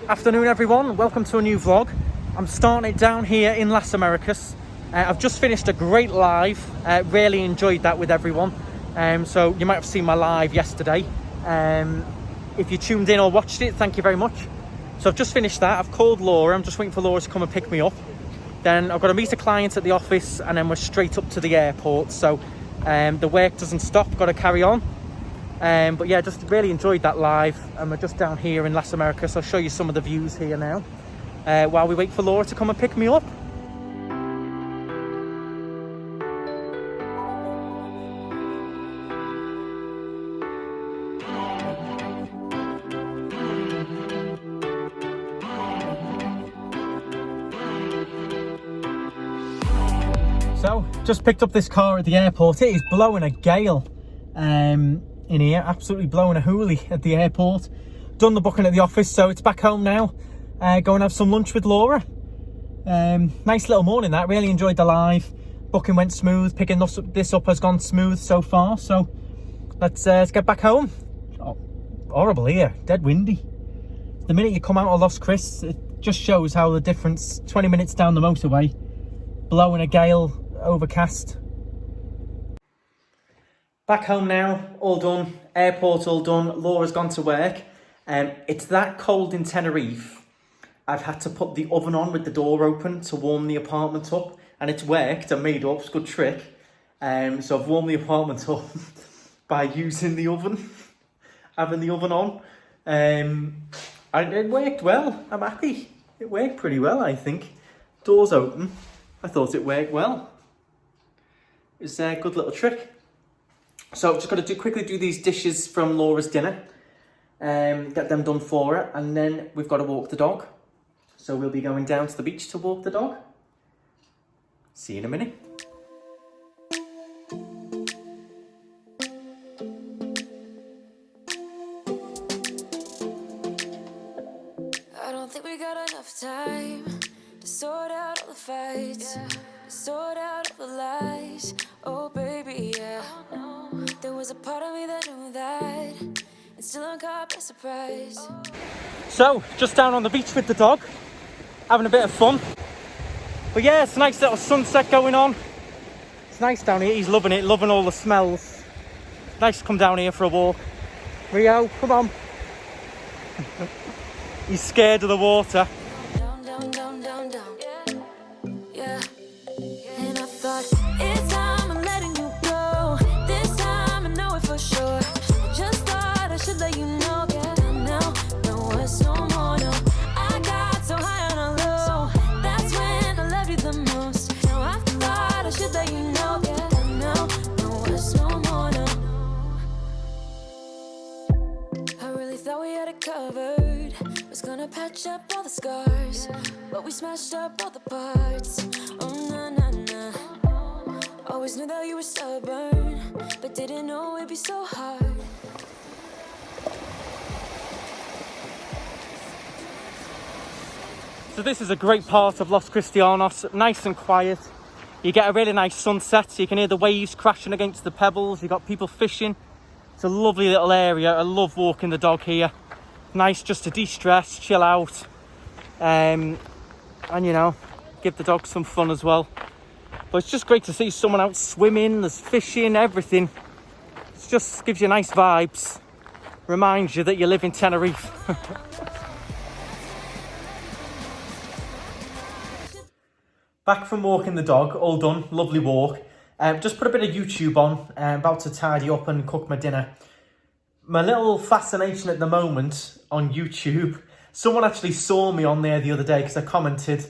Afternoon everyone, welcome to a new vlog. I'm starting it down here in Las Americas. I've just finished a great live, really enjoyed that with everyone. So you might have seen my live yesterday. If you tuned in or watched it, thank you very much. So I've just finished that, I've called Laura, I'm just waiting for Laura to come and pick me up. Then I've got to meet a client at the office and then we're straight up to the airport. So the work doesn't stop, got to carry on. But yeah, just really enjoyed that live, and we're just down here in Las Americas, so I'll show you some of the views here now while we wait for Laura to come and pick me up. So, just picked up this car at the airport. It is blowing a gale in here, absolutely blowing a hoolie at the airport. Done the booking at the office, so it's back home now. Go and have some lunch with Laura. Nice little morning that, really enjoyed the live. Booking went smooth, picking this up has gone smooth so far, so let's get back home. Oh, horrible here, dead windy. The minute you come out of Los Cris, it just shows how the difference, 20 minutes down the motorway, blowing a gale, overcast. Back home now, all done, airport all done, Laura's gone to work. It's that cold in Tenerife, I've had to put the oven on with the door open to warm the apartment up, and it's worked, I made up, it's a good trick. So I've warmed the apartment up by using the oven, having the oven on. And it worked well, I'm happy. It worked pretty well, I think. Doors open, I thought it worked well. It's a good little trick. So I've just got to quickly do these dishes from Laura's dinner, get them done for her, and then we've got to walk the dog. So we'll be going down to the beach to walk the dog. See you in a minute. I don't think we got enough time to sort out all the fights, to sort out all the lies. Oh baby, yeah. There was a part of me that knew that, and still I'm caught by surprise. So, just down on the beach with the dog, having a bit of fun. But yeah, it's a nice little sunset going on. It's nice down here, he's loving it, loving all the smells. Nice to come down here for a walk. Rio, come on. He's scared of the water. Down, down, down, down, down. Yeah. And I thought, it's time I'm letting you go. This time I know it for sure. I just thought I should let you know. Yeah, now, no words no more, no. I got so high on a low. That's when I loved you the most. Now I thought I should let you know. Yeah, now, no words no more, no. I really thought we had it covered. Was gonna patch up all the scars, but we smashed up all the parts. Oh na na na. Always knew that you were stubborn, but didn't know it'd be so hard. So this is a great part of Los Cristianos, nice and quiet. You get a really nice sunset, so you can hear the waves crashing against the pebbles. You've got people fishing. It's a lovely little area. I love walking the dog here. Nice just to de-stress, chill out, and you know, give the dog some fun as well. But it's just great to see someone out swimming, there's fishing, everything. It just gives you nice vibes, reminds you that you live in Tenerife. Back from walking the dog, all done, lovely walk. Just put a bit of YouTube on, about to tidy up and cook my dinner. My little fascination at the moment on YouTube, someone actually saw me on there the other day because I commented,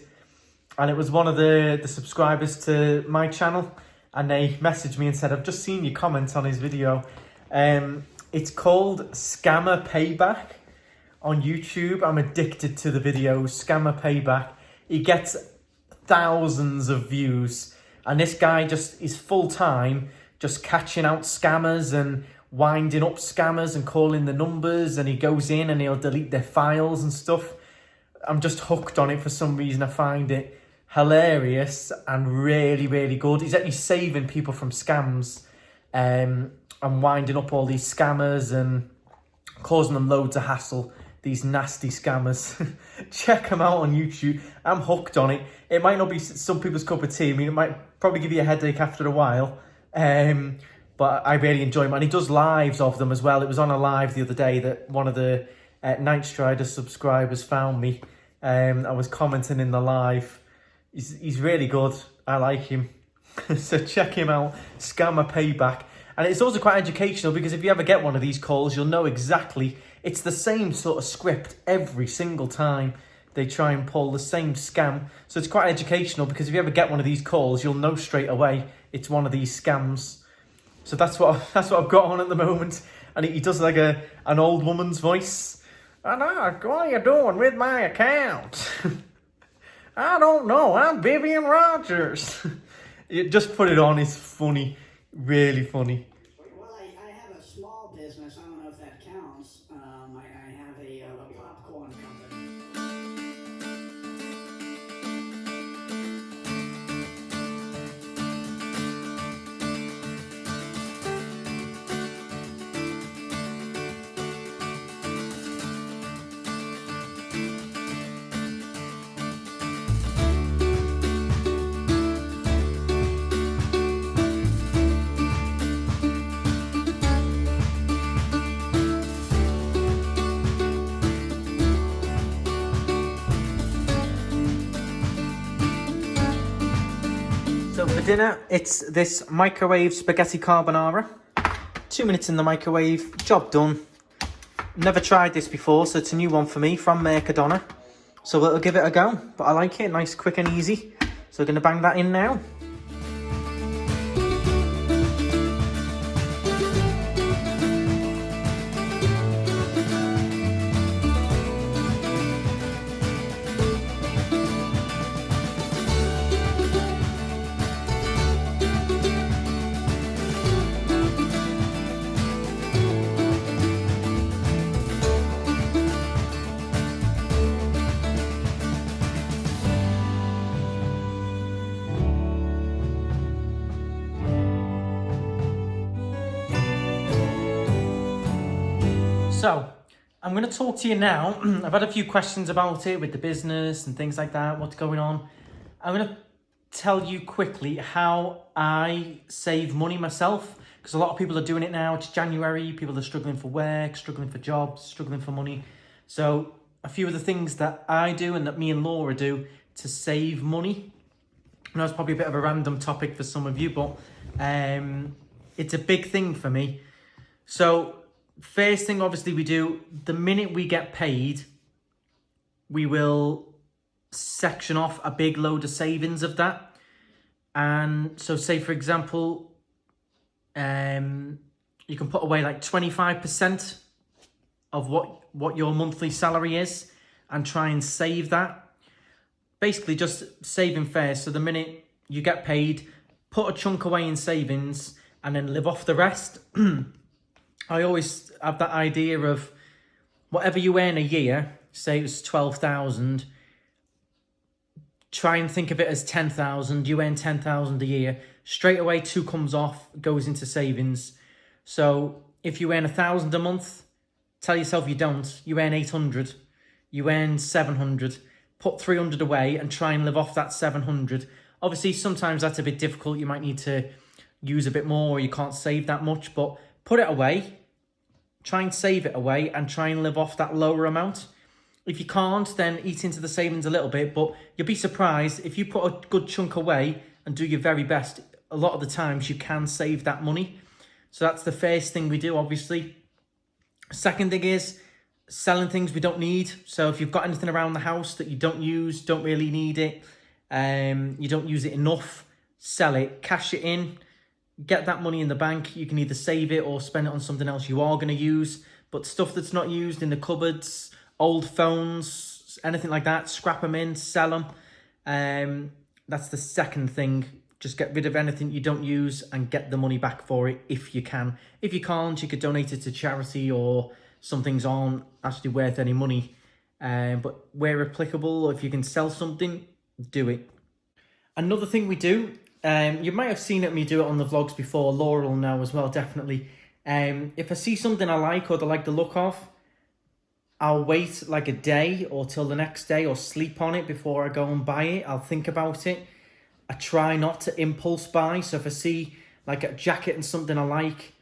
and it was one of the subscribers to my channel, and they messaged me and said, I've just seen your comment on his video. It's called Scammer Payback on YouTube. I'm addicted to the videos, Scammer Payback. He gets thousands of views, and this guy just is full time just catching out scammers and winding up scammers and calling the numbers, and he goes in and he'll delete their files and stuff. I'm just hooked on it for some reason. I find it hilarious and really, really good. He's actually saving people from scams and winding up all these scammers and causing them loads of hassle. these nasty scammers. Check them out on YouTube. I'm hooked on it. It might not be some people's cup of tea. I mean, it might probably give you a headache after a while. But I really enjoy them. And he does lives of them as well. It was on a live the other day that one of the KnightStrider subscribers found me. I was commenting in the live. He's really good. I like him. So check him out. Scammer Payback. And it's also quite educational because if you ever get one of these calls, you'll know exactly. It's the same sort of script every single time they try and pull the same scam. So it's quite educational because if you ever get one of these calls, you'll know straight away it's one of these scams. So that's what I've got on at the moment. And he does like an old woman's voice. And what are you doing with my account? I don't know. I'm Vivian Rogers. You just put it on. It's funny. Really funny. Well, I have a small business. I don't know if that counts. I have a popcorn company. So for dinner, it's this microwave spaghetti carbonara. 2 minutes in the microwave, job done. Never tried this before, so it's a new one for me from Mercadona. So we'll give it a go, but I like it, nice, quick and easy. So we're going to bang that in now. So, I'm going to talk to you now. I've had a few questions about it with the business and things like that, what's going on. I'm going to tell you quickly how I save money myself, because a lot of people are doing it now. It's January, people are struggling for work, struggling for jobs, struggling for money. So, a few of the things that I do and that me and Laura do to save money. I know it's probably a bit of a random topic for some of you, but it's a big thing for me. So, first thing, obviously, we do, the minute we get paid, we will section off a big load of savings of that. And so say, for example, you can put away like 25% of what your monthly salary is and try and save that. Basically just saving first. So the minute you get paid, put a chunk away in savings and then live off the rest. I always have that idea of whatever you earn a year, say it's 12,000, try and think of it as 10,000. You earn 10,000 a year. Straight away, 2 comes off, goes into savings. So if you earn 1,000 a month, tell yourself you don't. You earn 800. You earn 700. Put 300 away and try and live off that 700. Obviously, sometimes that's a bit difficult. You might need to use a bit more, or you can't save that much, but put it away, try and save it away and try and live off that lower amount. If you can't, then eat into the savings a little bit, but you'll be surprised if you put a good chunk away and do your very best, a lot of the times you can save that money. So that's the first thing we do, obviously. Second thing is selling things we don't need. So if you've got anything around the house that you don't use, don't really need it, you don't use it enough, sell it, cash it in. Get that money in the bank. You can either save it or spend it on something else you are going to use. But stuff that's not used in the cupboards, old phones, anything like that, scrap them in, sell them. That's the second thing. Just get rid of anything you don't use and get the money back for it if you can. If you can't, you could donate it to charity or something's aren't actually worth any money. But where applicable, if you can sell something, do it. Another thing we do, you might have seen me do it on the vlogs before. Laura will know as well, definitely. If I see something I like or I like the look of, I'll wait like a day or till the next day or sleep on it before I go and buy it. I'll think about it. I try not to impulse buy. So if I see like a jacket and something I like,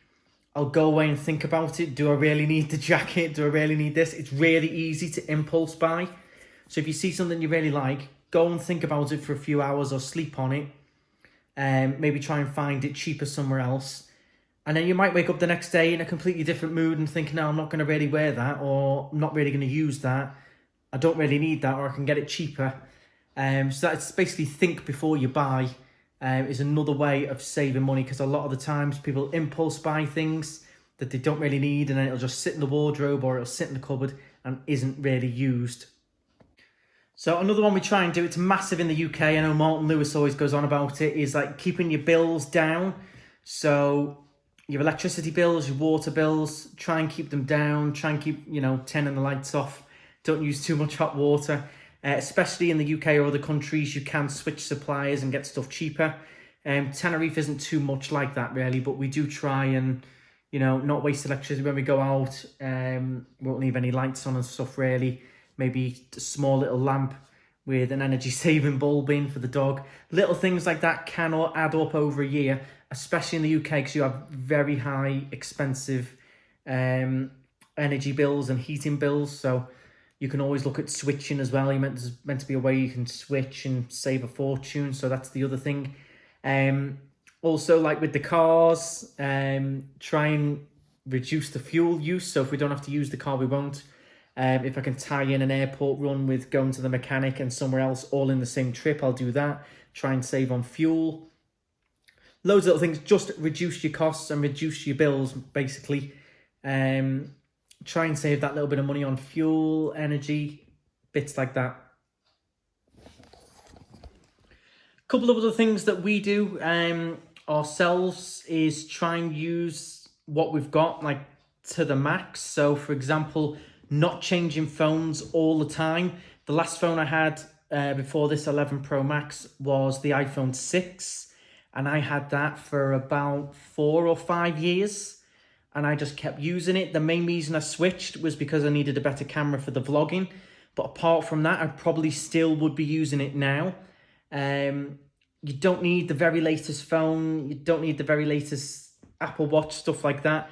I'll go away and think about it. Do I really need the jacket? Do I really need this? It's really easy to impulse buy. So if you see something you really like, go and think about it for a few hours or sleep on it. Maybe try and find it cheaper somewhere else. And then you might wake up the next day in a completely different mood and think, no, I'm not going to really wear that, or I'm not really going to use that. I don't really need that, or I can get it cheaper. So that's basically think before you buy. Is another way of saving money, because a lot of the times people impulse buy things that they don't really need, and then it'll just sit in the wardrobe or it'll sit in the cupboard and isn't really used. So another one we try and do, it's massive in the UK, I know Martin Lewis always goes on about it, is like keeping your bills down. So your electricity bills, your water bills, try and keep them down, try and keep, turning the lights off. Don't use too much hot water. Especially in the UK or other countries, you can switch suppliers and get stuff cheaper. Tenerife isn't too much like that really, but we do try and, not waste electricity when we go out. Won't leave any lights on and stuff really. Maybe a small little lamp with an energy saving bulb in for the dog. Little things like that can add up over a year, especially in the UK, because you have very high expensive energy bills and heating bills. So you can always look at switching as well. There's meant to be a way you can switch and save a fortune. So that's the other thing. Also, like with the cars, try and reduce the fuel use. So if we don't have to use the car, we won't. If I can tie in an airport run with going to the mechanic and somewhere else all in the same trip, I'll do that. Try and save on fuel. Loads of little things. Just reduce your costs and reduce your bills, basically. Try and save that little bit of money on fuel, energy, bits like that. A couple of other things that we do ourselves is try and use what we've got like to the max. So for example, not changing phones all the time. The last phone I had before this 11 Pro Max was the iPhone 6, and I had that for about 4 or 5 years. And I just kept using it. The main reason I switched was because I needed a better camera for the vlogging. But apart from that, I probably still would be using it now. You don't need the very latest phone. You don't need the very latest Apple Watch, stuff like that.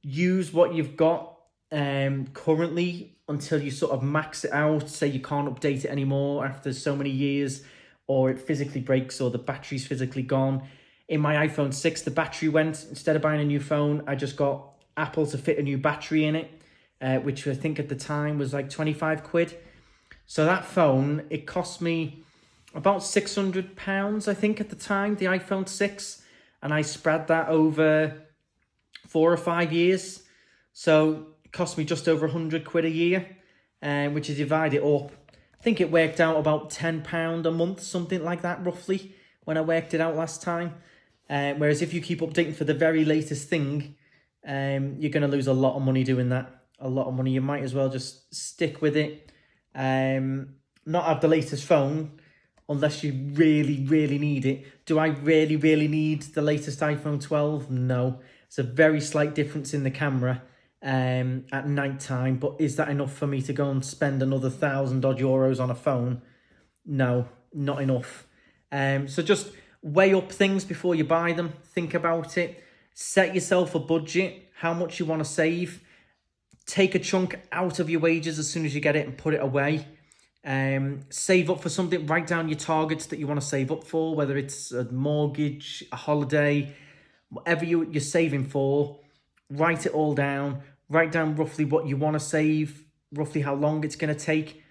Use what you've got currently until you sort of max it out. Say you can't update it anymore after so many years, or it physically breaks, or the battery's physically gone. In my iPhone 6, the battery went. Instead of buying a new phone, I just got Apple to fit a new battery in it, which I think at the time was like 25 quid. So that phone, it cost me about £600, I think, at the time, the iPhone 6. And I spread that over 4 or 5 years. So it cost me just over 100 quid a year, which is divide it up. I think it worked out about £10 a month, something like that, roughly, when I worked it out last time. Whereas if you keep updating for the very latest thing, you're going to lose a lot of money doing that. A lot of money. You might as well just stick with it. Not have the latest phone unless you really, really need it. Do I really, really need the latest iPhone 12? No. It's a very slight difference in the camera at night time. But is that enough for me to go and spend another €1,000 odd on a phone? No, not enough. So just weigh up things before you buy them. Think about it. Set yourself a budget, how much you want to save. Take a chunk out of your wages as soon as you get it and put it away. Save up for something. Write down your targets that you want to save up for, whether it's a mortgage, a holiday, whatever you're saving for. Write it all down. Write down roughly what you want to save, roughly how long it's going to take.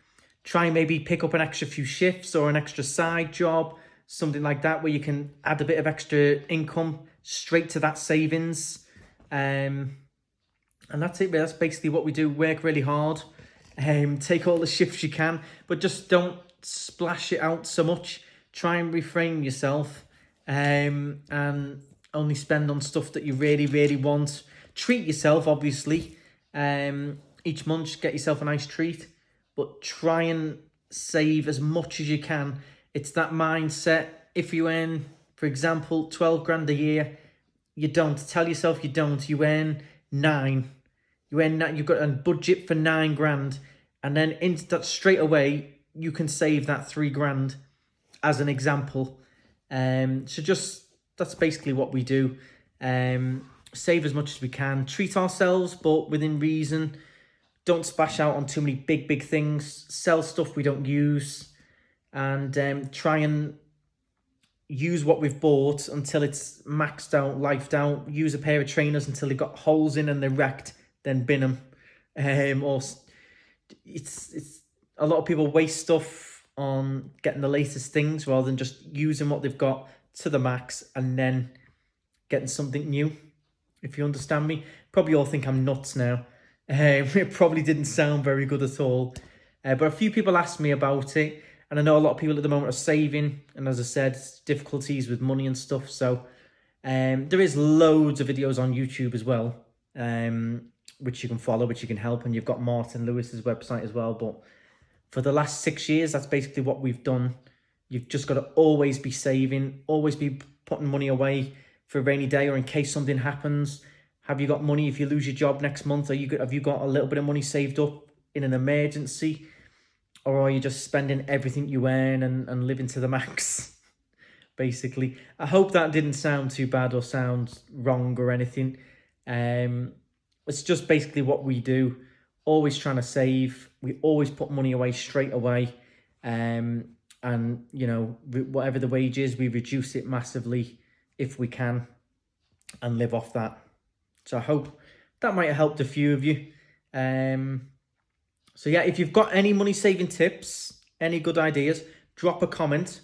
Try and maybe pick up an extra few shifts or an extra side job, something like that, where you can add a bit of extra income straight to that savings. And that's it. That's basically what we do. Work really hard. Take all the shifts you can, but just don't splash it out so much. Try and refrain yourself and only spend on stuff that you really, really want. Treat yourself, obviously. Each month, just get yourself a nice treat. But try and save as much as you can. It's that mindset. If you earn, for example, 12 grand a year, you don't. Tell yourself you don't. You earn 9. you've got a budget for 9 grand, and then that straight away you can save that 3 grand as an example. So that's basically what we do. Save as much as we can, treat ourselves, but within reason. Don't splash out on too many big things. Sell stuff we don't use, and try and use what we've bought until it's maxed out, lifed out. Use a pair of trainers until they've got holes in and they're wrecked, then bin them. Or it's a lot of people waste stuff on getting the latest things rather than just using what they've got to the max and then getting something new. If you understand me, probably all think I'm nuts now. It probably didn't sound very good at all. But a few people asked me about it, and I know a lot of people at the moment are saving, and as I said, difficulties with money and stuff. So there is loads of videos on YouTube as well, which you can follow, which you can help, and you've got Martin Lewis's website as well. But for the last 6 years, that's basically what we've done. You've just got to always be saving, always be putting money away for a rainy day or in case something happens. Have you got money if you lose your job next month? Have you got a little bit of money saved up in an emergency? Or are you just spending everything you earn and living to the max, basically? I hope that didn't sound too bad or sound wrong or anything. It's just basically what we do. Always trying to save. We always put money away straight away. And, you know, whatever the wage is, we reduce it massively if we can and live off that. So I hope that might have helped a few of you. So yeah, if you've got any money saving tips, any good ideas, drop a comment.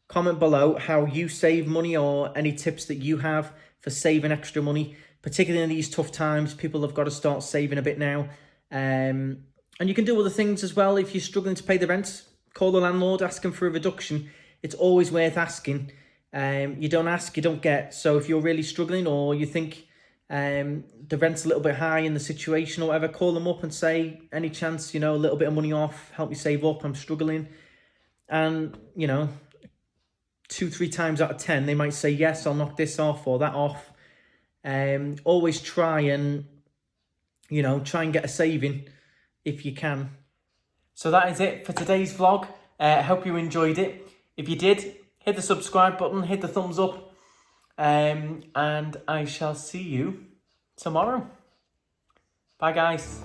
Comment below how you save money or any tips that you have for saving extra money, particularly in these tough times. People have got to start saving a bit now. And you can do other things as well. If you're struggling to pay the rent, call the landlord, ask him for a reduction. It's always worth asking. You don't ask, you don't get. So if you're really struggling or you think the rent's a little bit high in the situation or whatever, call them up and say, any chance, you know, a little bit of money off, help me save up, I'm struggling. And, you know, 2-3 times out of 10, they might say, yes, I'll knock this off or that off. Always try and, you know, try and get a saving if you can. So that is it for today's vlog. I hope you enjoyed it. If you did, hit the subscribe button, hit the thumbs up. And I shall see you tomorrow. Bye, guys.